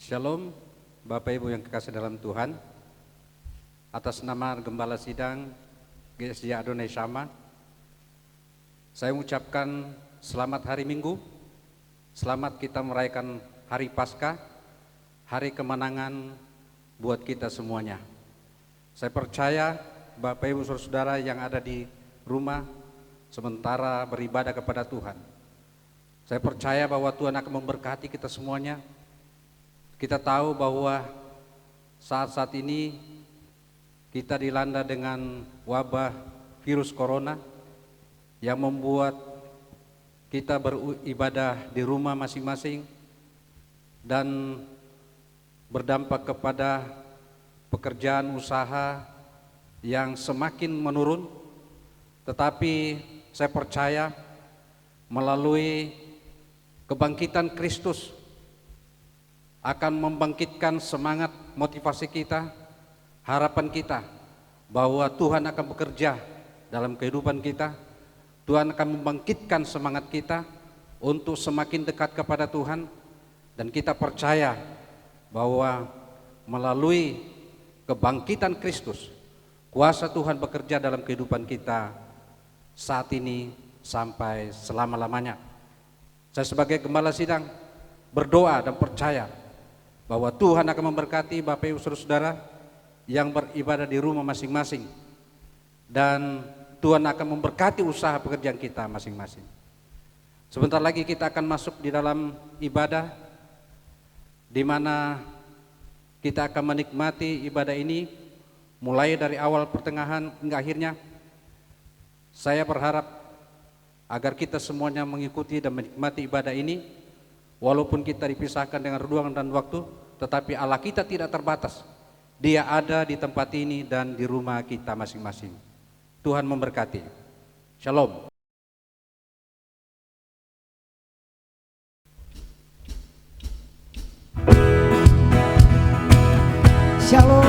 Shalom, Bapak Ibu yang kekasih dalam Tuhan. Atas nama Gembala Sidang GSJ Adonai Syama, saya mengucapkan selamat hari Minggu, selamat kita merayakan hari Paskah, hari kemenangan buat kita semuanya. Saya percaya Bapak Ibu Saudara yang ada di rumah sementara beribadah kepada Tuhan, saya percaya bahwa Tuhan akan memberkati kita semuanya. Kita tahu bahwa saat-saat ini kita dilanda dengan wabah virus corona yang membuat kita beribadah di rumah masing-masing dan berdampak kepada pekerjaan usaha yang semakin menurun. Tetapi saya percaya melalui kebangkitan Kristus akan membangkitkan semangat, motivasi kita, harapan kita bahwa Tuhan akan bekerja dalam kehidupan kita. Tuhan akan membangkitkan semangat kita untuk semakin dekat kepada Tuhan, dan kita percaya bahwa melalui kebangkitan Kristus, kuasa Tuhan bekerja dalam kehidupan kita saat ini sampai selama-lamanya. Saya sebagai Gembala Sidang berdoa dan percaya bahwa Tuhan akan memberkati Bapak Ibu Saudara yang beribadah di rumah masing-masing, dan Tuhan akan memberkati usaha pekerjaan kita masing-masing. Sebentar lagi kita akan masuk di dalam ibadah, di mana kita akan menikmati ibadah ini mulai dari awal, pertengahan hingga akhirnya. Saya berharap agar kita semuanya mengikuti dan menikmati ibadah ini. Walaupun kita dipisahkan dengan ruang dan waktu, tetapi Allah kita tidak terbatas. Dia ada di tempat ini dan di rumah kita masing-masing. Tuhan memberkati. Shalom. Shalom.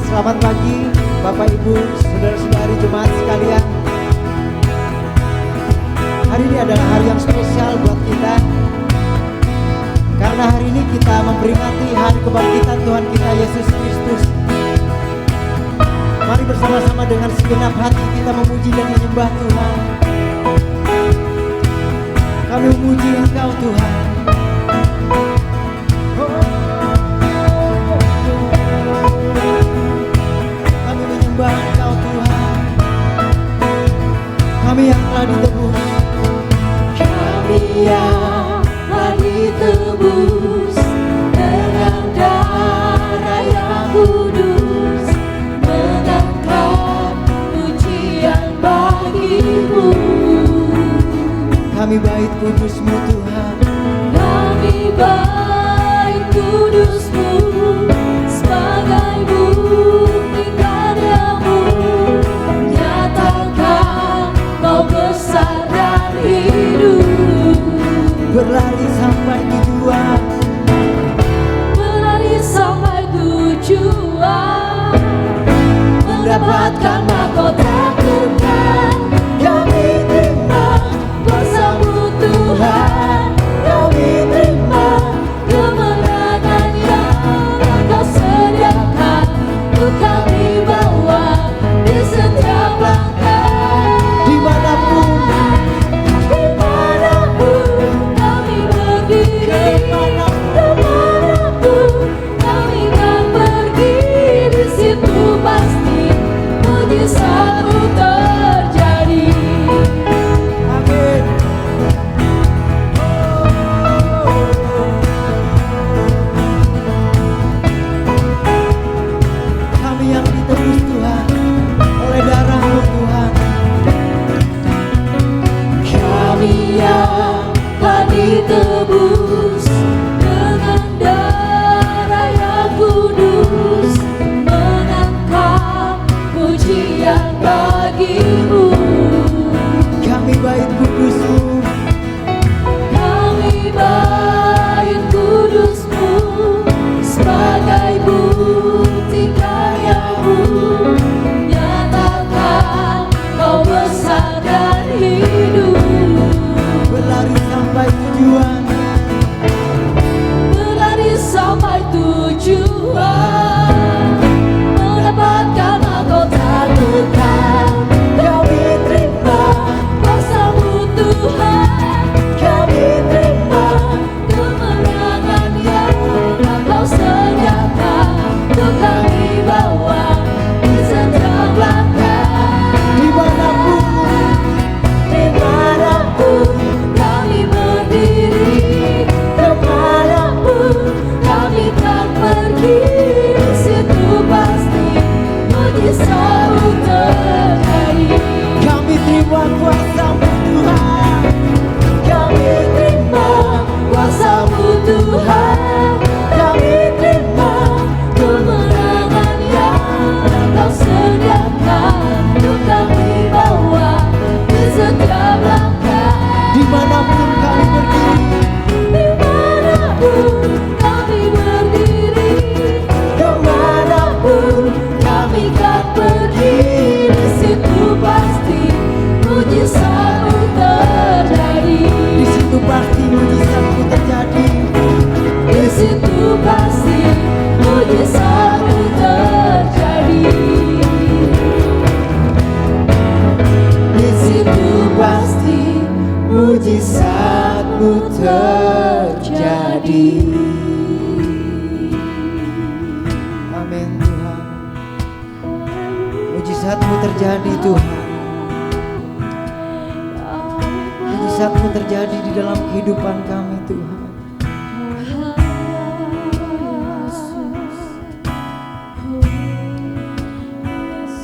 Selamat pagi Bapak Ibu, saudara-saudari jemaat sekalian. Hari ini adalah hari yang spesial buat kita, karena hari ini kita memperingati hari kebangkitan Tuhan kita Yesus Kristus. Mari bersama-sama dengan segenap hati kita memuji dan menyembah Tuhan. Kami memuji Engkau Tuhan. Kami menyembah Engkau Tuhan. Kami yang telah ditebus, yang telah ditebus dengan darah yang kudus, mengangkat pujian bagimu. kami bait kudus-Mu Tuhan. Kami bait kudus-Mu sebagai bukti karya-Mu, nyatakan Kau besar dan hidup. Berlari sampai tujuan, Berlari sampai tujuan, mendapatkan mahkota kekal. Kami terima kuasa-Mu Tuhan, kami terima kemenangan yang Kau sediakan untuk kami bawa di setiap langkah. dimanapun Dimanapun kami pergi, terima kuasa-Mu Tuhan. Kami terima kuasa-Mu Tuhan. Kami terima kemenangan yang Kau sediakan untuk kami bawa di setiap langkah. Dimanapun kami berdiri, Dimanapun kami berdiri, kemanapun kami kan pergi, di situ pasti mujizat-Mu terjadi. di situ pasti mujizat-Mu terjadi. Di situ pasti mujizat-Mu terjadi. Di situ pasti mujizat-Mu terjadi. Amin Tuhan. Mujizat-Mu terjadi Tuhan. Mujizat-Mu terjadi di dalam kehidupan kami Tuhan.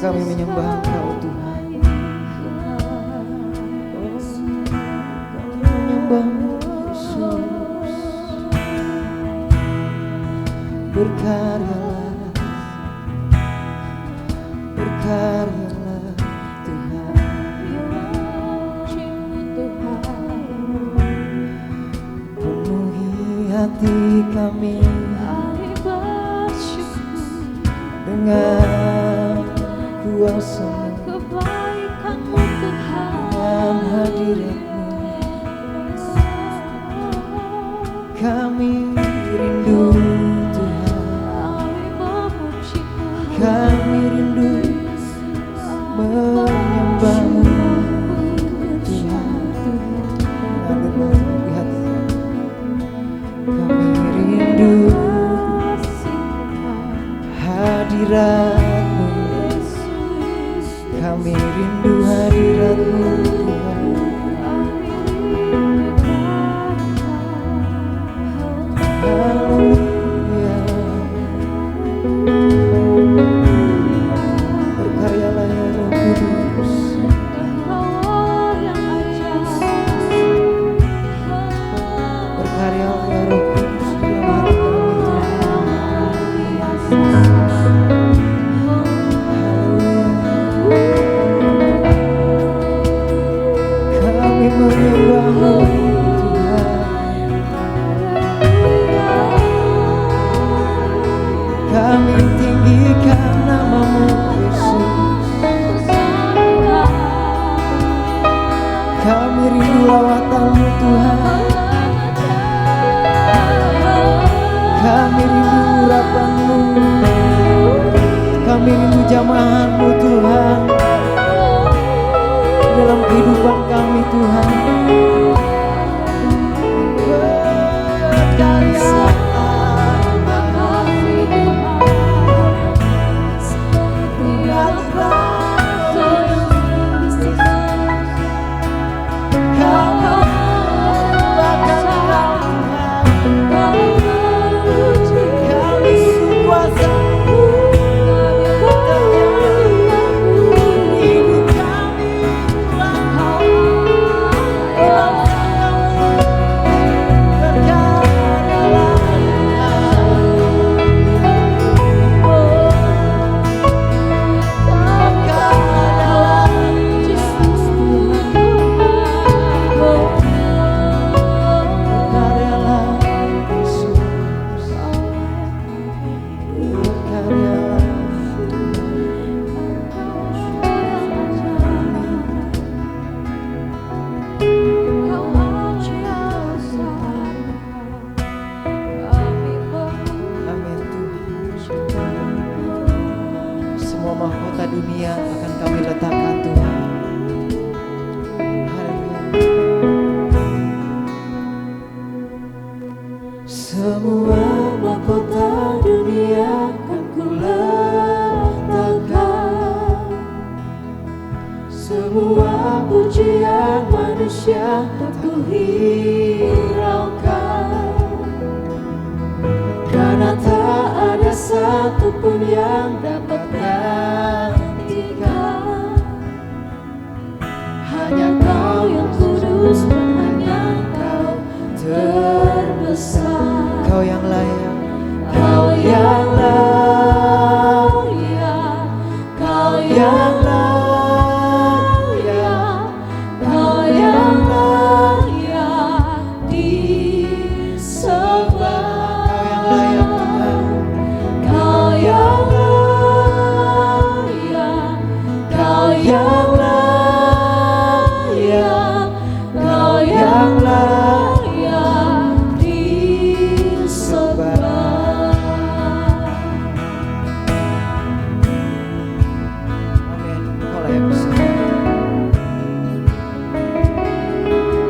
Kami menyembah Engkau Tuhan. Kami menyembah-Mu Yesus. Berkaryalah, berkaryalah Tuhan. Penuhi hati kami dengan kuasa-Mu, Kebaikan-Mu Tuhan, dengan hadirat-Mu. Kami rindu Tuhan. kami memuji-Mu. Kami rindu menyembah-Mu Tuhan. Lihat, kami rindu hadirat-Mu. Kami rindu hadirat-Mu Tuhan. Haleluya. Berkaryalah ya Roh Kudus. Berkaryalah ya Roh Kudus di dalam hati kami Tuhan. Haleluya. Kami menyembah-Mu Tuhan. Kami tinggikan nama-Mu Yesus. Kami rindu lawatan-Mu Tuhan. Kami rindu urapan-Mu. Kami rindu jamahan-Mu Tuhan dalam kehidupan kami Tuhan. Mahkota dunia akan kami letakkan Tuhan. Haleluya. Semua mahkota dunia akan kuletakkan. Semua pujian manusia tak kuhiraukan. Karena tak ada satupun yang dapat gantikan. kudus dan hanya Kau terbesar. Kau yang layak, Kau yang layak, Kau yang layak, Kau yang layak disembah. Kau yang layak Tuhan. Kau yang layak, Kau yang layak disembah. Amin. Kau layak disembah.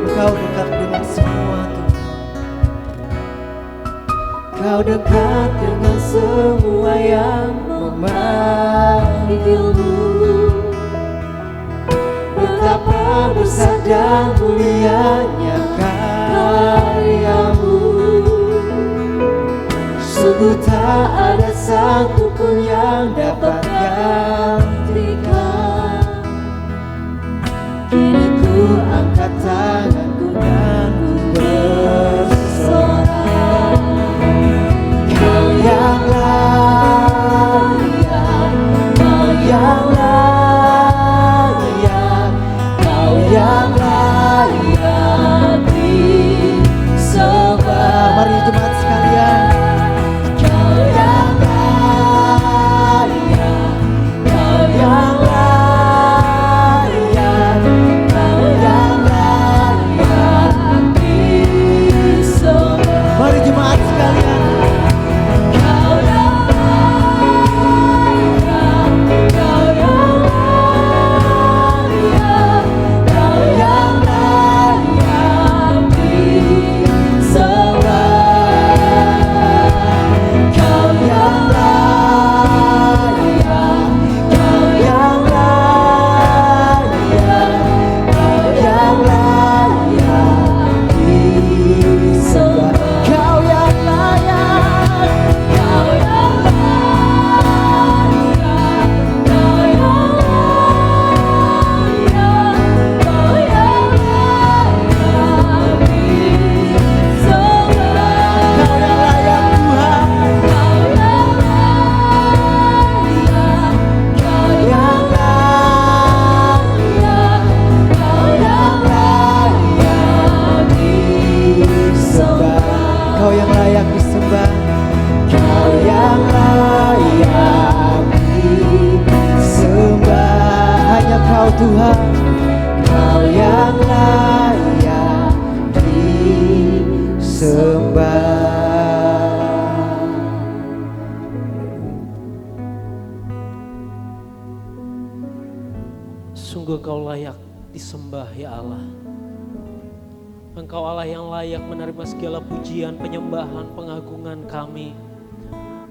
Engkau dekat dengan semua Tuhan. Kau dekat dengan semua yang memanggilmu. Betapa besar dan mulianya karyamu. Sungguh tak ada satu pun yang dapat gantikan. Kini ku angkat tanganku dan ku bersorak. Kau yang layak, Kau yang layak, Kau yang layak disembah. Mari jemaat sekalian. Kau yang layak, Kau yang layak, Kau yang layak disembah. Mari jemaat sekalian. Kau yang layak, Kau yang layak, Kau yang layak disembah. Kau yang layak, Kau yang layak, Kau yang layak disembah. Kau yang layak, Kau yang layak, Kau yang layak, Kau yang layak disembah. Kau yang layak Tuhan. Kau yang layak, Kau yang layak, Kau yang layak disembah. Kau yang layak disembah. Kau yang layak disembah. Hanya Kau Tuhan. Kau yang layak disembah. Sungguh Kau layak disembah ya Allah. Engkau Allah yang layak menerima segala pujian, penyembahan, pengagungan kami.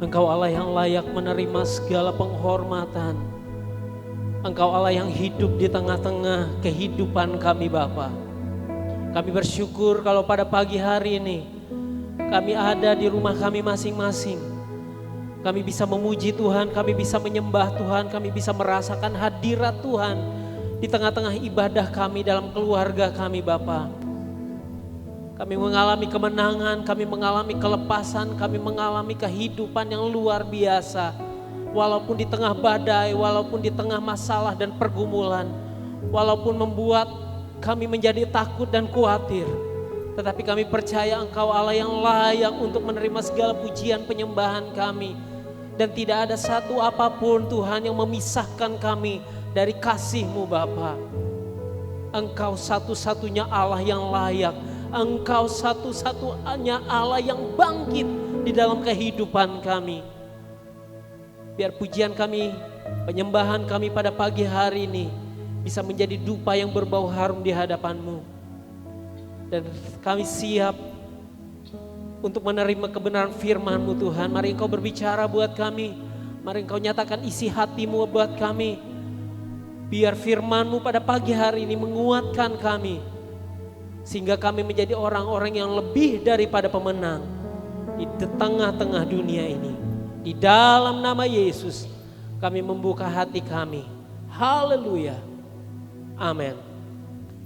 Engkau Allah yang layak menerima segala penghormatan. Engkau Allah yang hidup di tengah-tengah kehidupan kami Bapa. Kami bersyukur kalau pada pagi hari ini kami ada di rumah kami masing-masing. Kami bisa memuji Tuhan, kami bisa menyembah Tuhan, kami bisa merasakan hadirat Tuhan di tengah-tengah ibadah kami dalam keluarga kami Bapa. Kami mengalami kemenangan, kami mengalami kelepasan, kami mengalami kehidupan yang luar biasa. Walaupun di tengah badai, walaupun di tengah masalah dan pergumulan, walaupun membuat kami menjadi takut dan khawatir, tetapi kami percaya Engkau Allah yang layak untuk menerima segala pujian penyembahan kami. Dan tidak ada satu apapun Tuhan yang memisahkan kami dari kasih-Mu Bapa. Engkau satu-satunya Allah yang layak. Engkau satu-satunya Allah yang bangkit di dalam kehidupan kami. Biar pujian kami, penyembahan kami pada pagi hari ini bisa menjadi dupa yang berbau harum di hadapan-Mu. Dan kami siap untuk menerima kebenaran firman-Mu Tuhan. Mari Engkau berbicara buat kami. Mari Engkau nyatakan isi hati-Mu buat kami. Biar firman-Mu pada pagi hari ini menguatkan kami. Sehingga kami menjadi orang-orang yang lebih daripada pemenang di tengah-tengah dunia ini. Di dalam nama Yesus kami membuka hati kami. Haleluya. Amin.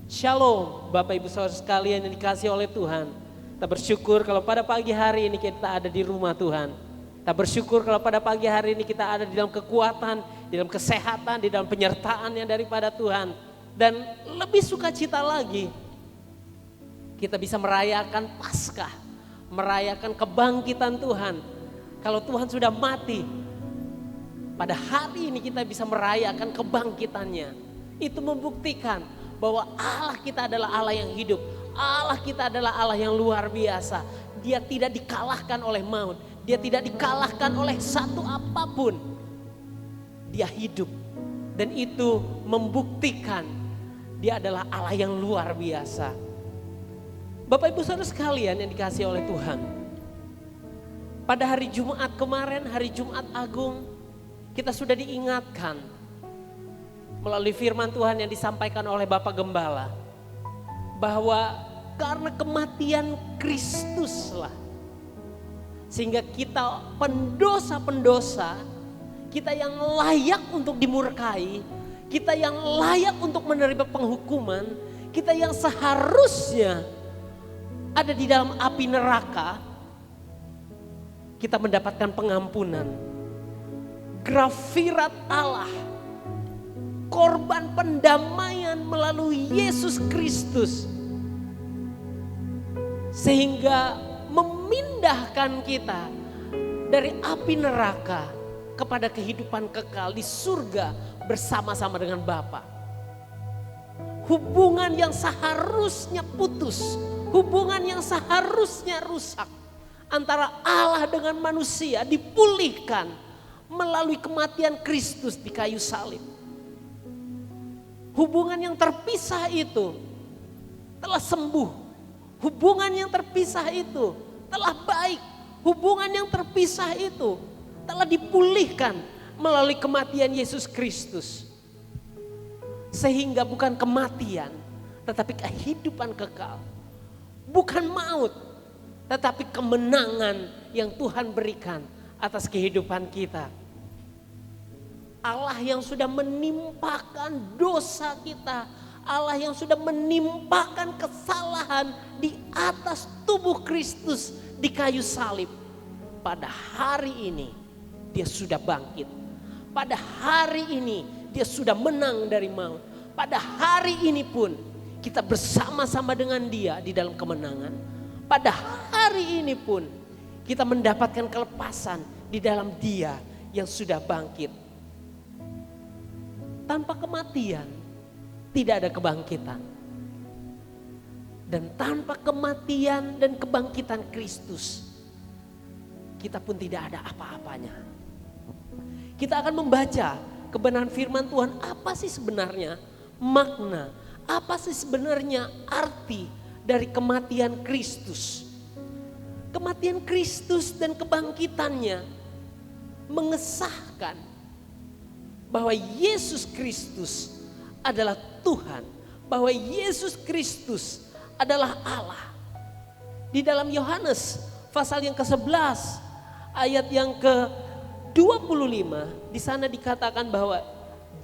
Shalom Bapak Ibu Saudara sekalian yang dikasihi oleh Tuhan. Kita bersyukur kalau pada pagi hari ini kita ada di rumah Tuhan. Kita bersyukur kalau pada pagi hari ini kita ada di dalam kekuatan, di dalam kesehatan, di dalam penyertaan yang daripada Tuhan. Dan lebih sukacita lagi, kita bisa merayakan Paskah, merayakan kebangkitan Tuhan. Kalau Tuhan sudah mati, pada hari ini kita bisa merayakan kebangkitannya. Itu membuktikan bahwa Allah kita adalah Allah yang hidup. Allah kita adalah Allah yang luar biasa. Dia tidak dikalahkan oleh maut. Dia tidak dikalahkan oleh satu apapun. Dia hidup. Dan itu membuktikan dia adalah Allah yang luar biasa. Bapak Ibu Saudara sekalian yang dikasihi oleh Tuhan. Pada hari Jumat kemarin, hari Jumat Agung, kita sudah diingatkan melalui firman Tuhan yang disampaikan oleh Bapak Gembala. Bahwa karena kematian Kristuslah, sehingga kita pendosa-pendosa, kita yang layak untuk dimurkai, kita yang layak untuk menerima penghukuman, kita yang seharusnya ada di dalam api neraka, kita mendapatkan pengampunan. Grafirat Allah, korban pendamaian melalui Yesus Kristus, sehingga memindahkan kita dari api neraka kepada kehidupan kekal di surga bersama-sama dengan Bapa. Hubungan yang seharusnya putus, hubungan yang seharusnya rusak antara Allah dengan manusia dipulihkan melalui kematian Kristus di kayu salib. Hubungan yang terpisah itu telah sembuh. Hubungan yang terpisah itu telah baik. Hubungan yang terpisah itu telah dipulihkan melalui kematian Yesus Kristus. Sehingga bukan kematian, tetapi kehidupan kekal. Bukan maut, tetapi kemenangan yang Tuhan berikan atas kehidupan kita. Allah yang sudah menimpakan dosa kita, Allah yang sudah menimpakan kesalahan di atas tubuh Kristus di kayu salib. Pada hari ini dia sudah bangkit. Pada hari ini dia sudah menang dari maut. Pada hari ini pun kita bersama-sama dengan dia di dalam kemenangan. Pada hari ini pun kita mendapatkan kelepasan di dalam dia yang sudah bangkit. Tanpa kematian tidak ada kebangkitan. Dan tanpa kematian dan kebangkitan Kristus, kita pun tidak ada apa-apanya. Kita akan membaca kebenaran firman Tuhan, apa sih sebenarnya makna, apa sih sebenarnya arti dari kematian Kristus. Kematian Kristus dan kebangkitannya mengesahkan bahwa Yesus Kristus adalah Tuhan, bahwa Yesus Kristus adalah Allah. Di dalam Yohanes pasal yang ke-11 ayat yang ke-25 di sana dikatakan bahwa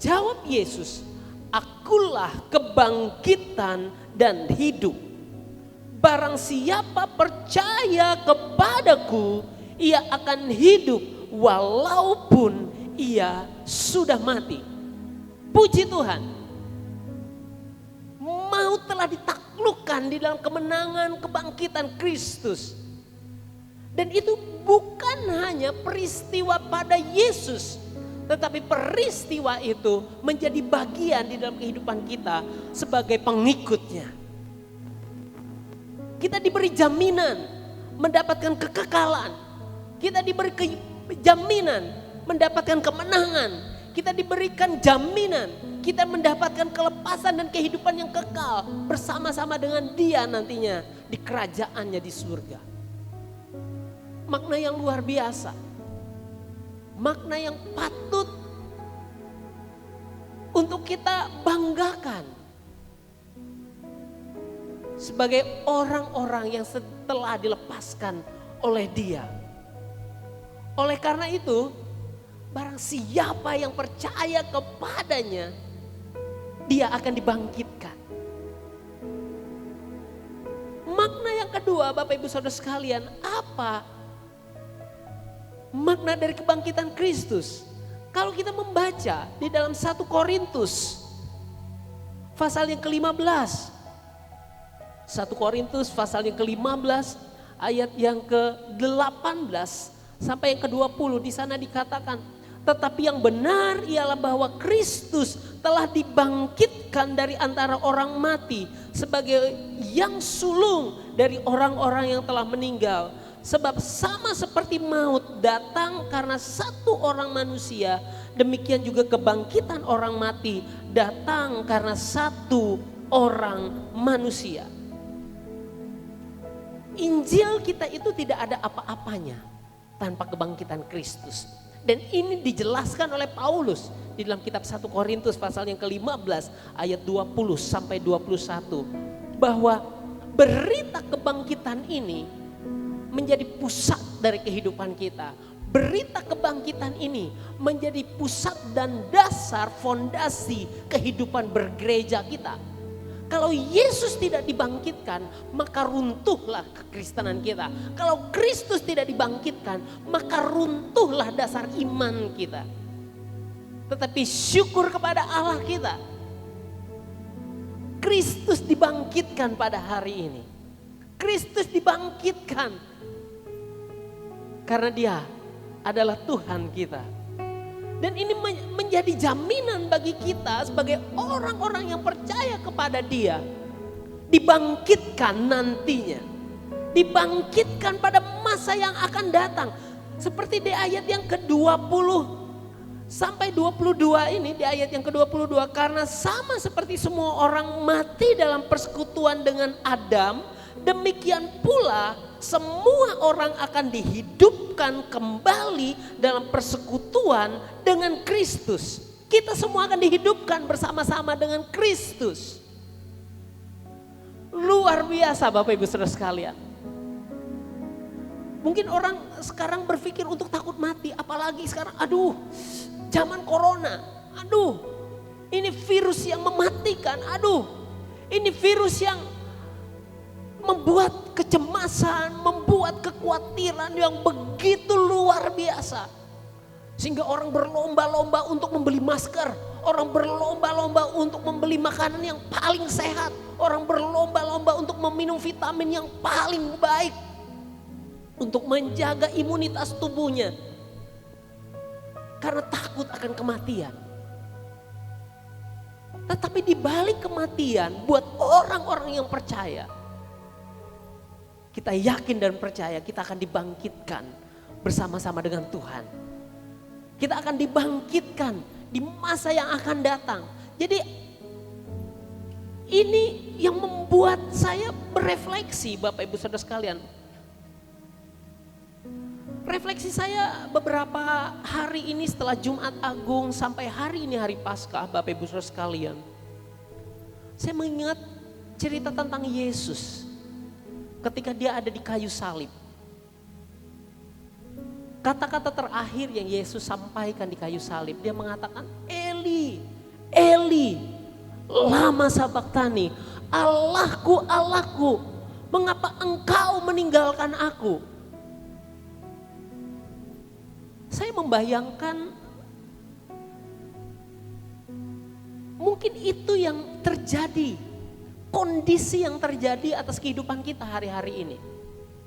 jawab Yesus, akulah kebangkitan dan hidup. Barang siapa percaya kepadaku, ia akan hidup walaupun ia sudah mati. Puji Tuhan. Maut telah ditaklukkan di dalam kemenangan kebangkitan Kristus. Dan itu bukan hanya peristiwa pada Yesus, tetapi peristiwa itu menjadi bagian di dalam kehidupan kita sebagai pengikutnya. Kita diberi jaminan mendapatkan kekekalan. Kita diberi jaminan mendapatkan kemenangan. Kita diberikan jaminan kita mendapatkan kelepasan dan kehidupan yang kekal bersama-sama dengan dia nantinya di kerajaannya di surga. Makna yang luar biasa. Makna yang patut untuk kita banggakan. Sebagai orang-orang yang setelah dilepaskan oleh dia. Oleh karena itu, barang siapa yang percaya kepadanya, dia akan dibangkitkan. Yang kedua, Bapak Ibu Saudara sekalian, apa makna dari kebangkitan Kristus? Kalau kita membaca di dalam 1 Korintus pasal yang ke-15. 1 Korintus pasal yang ke-15 ayat yang ke-18 sampai yang ke-20, di sana dikatakan, tetapi yang benar ialah bahwa Kristus telah dibangkitkan dari antara orang mati sebagai yang sulung dari orang-orang yang telah meninggal. Sebab sama seperti maut datang karena satu orang manusia, demikian juga kebangkitan orang mati datang karena satu orang manusia. Injil kita itu tidak ada apa-apanya tanpa kebangkitan Kristus. Dan ini dijelaskan oleh Paulus di dalam kitab 1 Korintus pasal yang ke-15 ayat 20 sampai 21. Bahwa berita kebangkitan ini menjadi pusat dari kehidupan kita. Berita kebangkitan ini menjadi pusat dan dasar fondasi kehidupan bergereja kita. Kalau Yesus tidak dibangkitkan, maka runtuhlah kekristenan kita. Kalau Kristus tidak dibangkitkan, maka runtuhlah dasar iman kita. Tetapi syukur kepada Allah kita, Kristus dibangkitkan pada hari ini. Kristus dibangkitkan karena Dia adalah Tuhan kita. Dan ini menjadi jaminan bagi kita sebagai orang-orang yang percaya kepada Dia. Dibangkitkan nantinya. Dibangkitkan pada masa yang akan datang. Seperti di ayat yang ke-20 sampai 22 ini, di ayat yang ke-22. Karena sama seperti semua orang mati dalam persekutuan dengan Adam, demikian pula semua orang akan dihidupkan kembali dalam persekutuan dengan Kristus. Kita semua akan dihidupkan bersama-sama dengan Kristus. Luar biasa Bapak Ibu Saudara sekalian. Mungkin orang sekarang berpikir untuk takut mati, apalagi sekarang, aduh, zaman corona, aduh, ini virus yang mematikan, aduh, ini virus yang membuat kecemasan, membuat kekhawatiran yang begitu luar biasa. Sehingga orang berlomba-lomba untuk membeli masker, orang berlomba-lomba untuk membeli makanan yang paling sehat, orang berlomba-lomba untuk meminum vitamin yang paling baik untuk menjaga imunitas tubuhnya. Karena takut akan kematian. Tetapi di balik kematian, buat orang-orang yang percaya, kita yakin dan percaya kita akan dibangkitkan bersama-sama dengan Tuhan. Kita akan dibangkitkan di masa yang akan datang. Jadi ini yang membuat saya berefleksi Bapak Ibu Saudara sekalian. Refleksi saya beberapa hari ini setelah Jumat Agung sampai hari ini hari Paskah Bapak Ibu Saudara sekalian. Saya mengingat cerita tentang Yesus. Ketika Dia ada di kayu salib. Kata-kata terakhir yang Yesus sampaikan di kayu salib. Dia mengatakan, Eli, Eli, lama sabachthani. Allahku, Allahku, mengapa engkau meninggalkan aku? Saya membayangkan mungkin itu yang terjadi. Kondisi yang terjadi atas kehidupan kita hari-hari ini.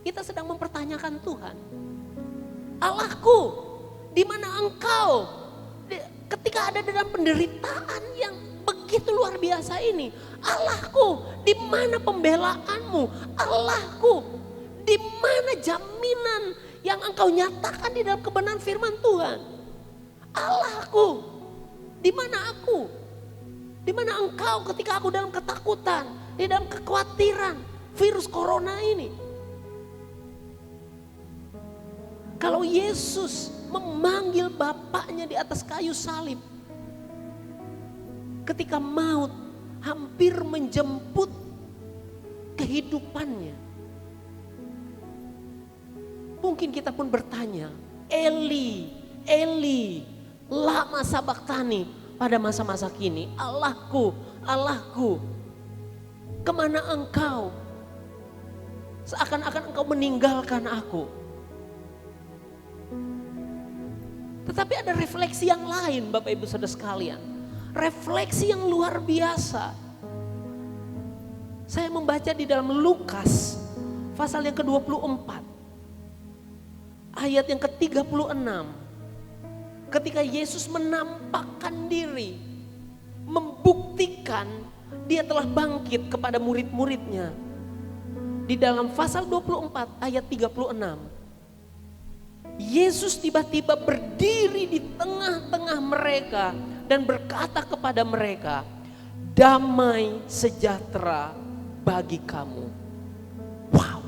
Kita sedang mempertanyakan Tuhan. Allahku, di mana engkau? Ketika ada dalam penderitaan yang begitu luar biasa ini. Allahku, di mana pembelaanmu? Allahku, di mana jaminan yang engkau nyatakan di dalam kebenaran firman Tuhan? Allahku, di mana aku? Di mana engkau ketika aku dalam ketakutan, di dalam kekhawatiran virus corona ini? Kalau Yesus memanggil Bapaknya di atas kayu salib, ketika maut hampir menjemput kehidupannya, mungkin kita pun bertanya, Eli, Eli, lama sabachthani. Pada masa-masa kini, Allahku, Allahku, kemana engkau? Seakan-akan engkau meninggalkan aku. Tetapi ada refleksi yang lain Bapak Ibu Saudara sekalian. Refleksi yang luar biasa. Saya membaca di dalam Lukas pasal yang ke-24. Ayat yang ke-36. Ketika Yesus menampakkan diri, membuktikan dia telah bangkit kepada murid-muridnya. Di dalam pasal 24 ayat 36. Yesus tiba-tiba berdiri di tengah-tengah mereka dan berkata kepada mereka, damai sejahtera bagi kamu. Wow.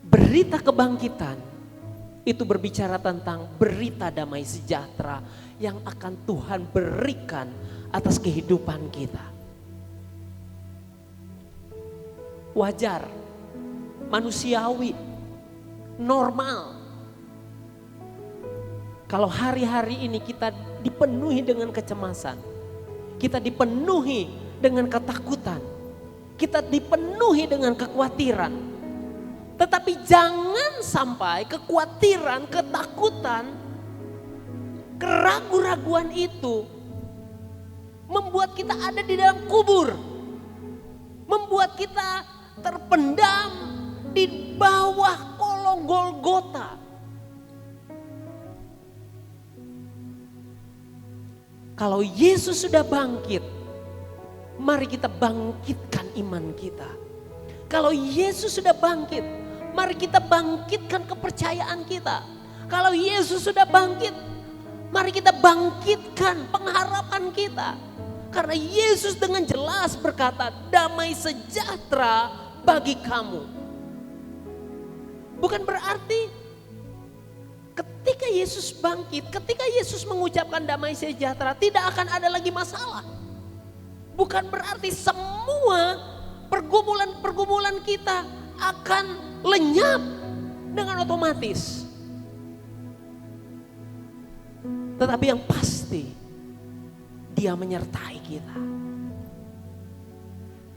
Berita kebangkitan itu berbicara tentang berita damai sejahtera yang akan Tuhan berikan atas kehidupan kita. Wajar, manusiawi, normal. Kalau hari-hari ini kita dipenuhi dengan kecemasan, kita dipenuhi dengan ketakutan, kita dipenuhi dengan kekhawatiran. Tetapi jangan sampai kekhawatiran, ketakutan, keraguan-raguan itu membuat kita ada di dalam kubur. Membuat kita terpendam di bawah kolong Golgota. Kalau Yesus sudah bangkit, mari kita bangkitkan iman kita. Kalau Yesus sudah bangkit, mari kita bangkitkan kepercayaan kita. Kalau Yesus sudah bangkit, mari kita bangkitkan pengharapan kita. Karena Yesus dengan jelas berkata, damai sejahtera bagi kamu. Bukan berarti ketika Yesus bangkit, ketika Yesus mengucapkan damai sejahtera, tidak akan ada lagi masalah. Bukan berarti semua pergumulan-pergumulan kita akan lenyap dengan otomatis. Tetapi yang pasti, Dia menyertai kita.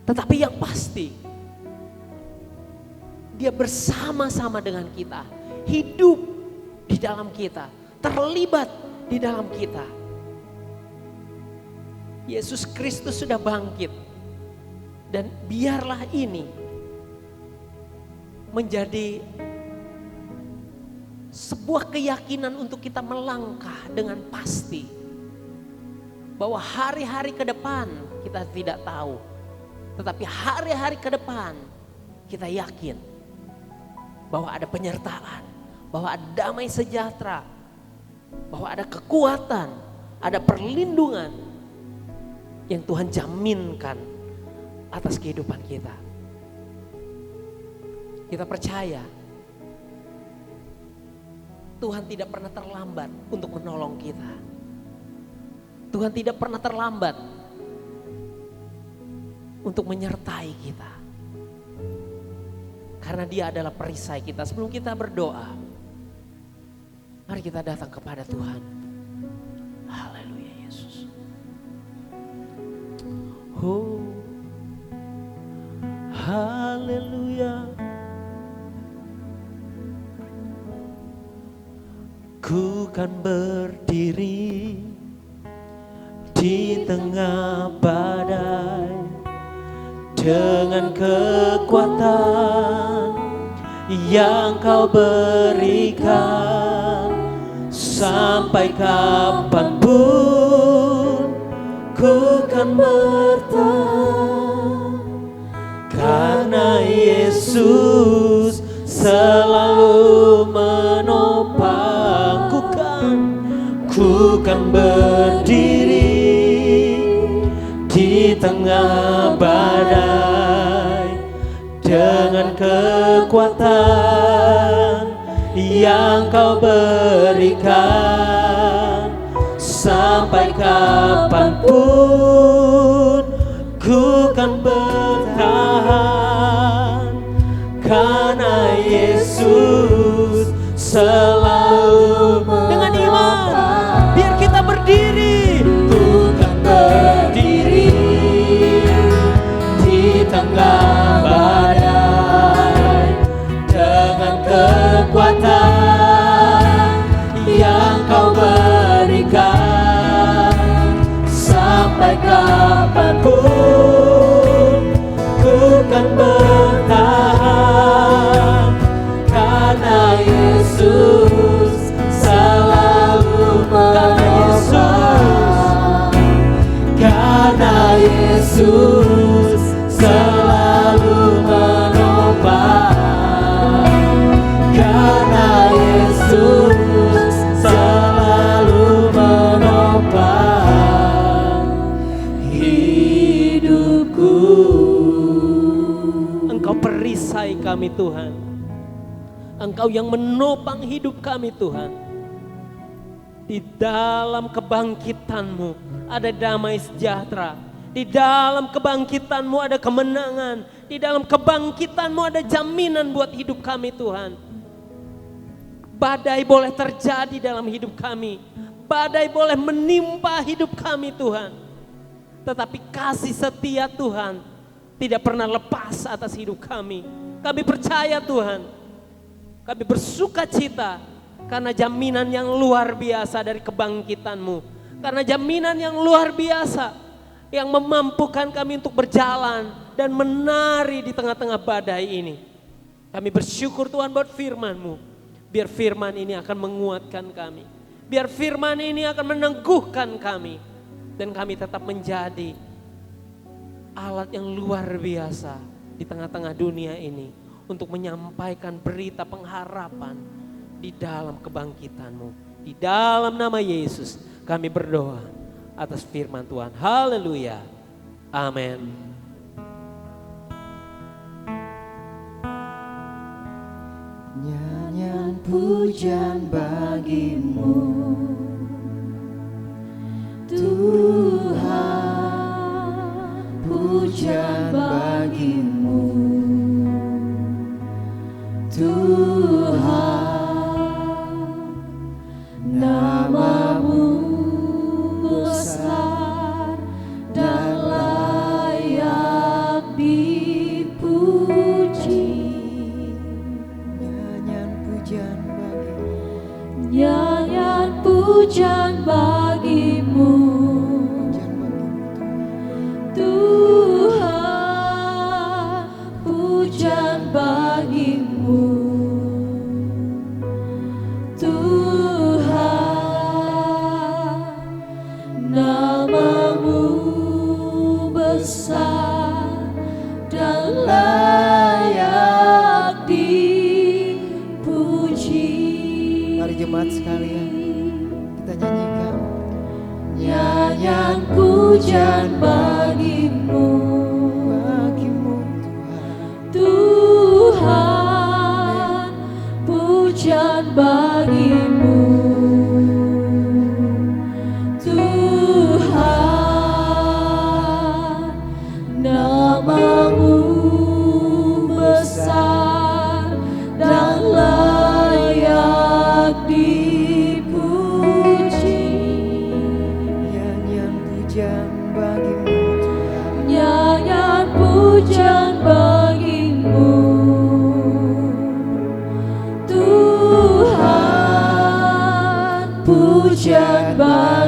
Tetapi yang pasti, Dia bersama-sama dengan kita. Hidup di dalam kita. Terlibat di dalam kita. Yesus Kristus sudah bangkit. Dan biarlah ini menjadi sebuah keyakinan untuk kita melangkah dengan pasti. Bahwa hari-hari ke depan kita tidak tahu. Tetapi hari-hari ke depan kita yakin bahwa ada penyertaan, bahwa ada damai sejahtera, bahwa ada kekuatan, ada perlindungan yang Tuhan jaminkan atas kehidupan kita. Kita percaya Tuhan tidak pernah terlambat untuk menolong kita. Tuhan tidak pernah terlambat untuk menyertai kita. Karena Dia adalah perisai kita. Sebelum kita berdoa, mari kita datang kepada Tuhan. Haleluya Yesus. Oh, haleluya. Ku kan berdiri di tengah badai dengan kekuatan yang Kau berikan. Sampai kapanpun ku kan bertahan, karena Yesus selalu menopangku. Ku kan berdiri di tengah badai dengan kekuatan yang Kau berikan. Sampai kapanpun ku kan bertahan, karena Yesus selalu dengan iman. Biar kita berdiri, ku kan berdiri Yesus selalu menopang, karena Yesus selalu menopang hidupku. Engkau perisai kami Tuhan. Engkau yang menopang hidup kami Tuhan. Di dalam kebangkitan-Mu ada damai sejahtera. Di dalam kebangkitan-Mu ada kemenangan. Di dalam kebangkitan-Mu ada jaminan buat hidup kami Tuhan. Badai boleh terjadi dalam hidup kami. Badai boleh menimpa hidup kami Tuhan. Tetapi kasih setia Tuhan tidak pernah lepas atas hidup kami. Kami percaya Tuhan. Kami bersuka cita karena jaminan yang luar biasa dari kebangkitan-Mu. Karena jaminan yang luar biasa yang memampukan kami untuk berjalan dan menari di tengah-tengah badai ini. Kami bersyukur Tuhan buat firman-Mu. Biar firman ini akan menguatkan kami. Biar firman ini akan meneguhkan kami. Dan kami tetap menjadi alat yang luar biasa di tengah-tengah dunia ini. Untuk menyampaikan berita pengharapan di dalam kebangkitan-Mu. Di dalam nama Yesus kami berdoa atas firman Tuhan. Haleluya. Amin. Nyanyian pujian bagi-Mu Tuhan, pujian bagi-Mu Tuhan, nama-Mu besar dan layak dipuji. Nyanyian pujian bagi-Mu, Nyanyian pujian bagi-Mu Tuhan, pujian bagi-Mu Tuhan, nama-Mu besar dan layak dipuji. Mari jemaat sekalian, kita nyanyikan Nyanyian pujian bagi-Mu Tuhan, pujian bagi-Mu Tuhan, nama-Mu besar dan layak dipuji. nyanyian pujian bagi-Mu Nyanyian pujian bagi-Mu Tuhan, pujian bagi-Mu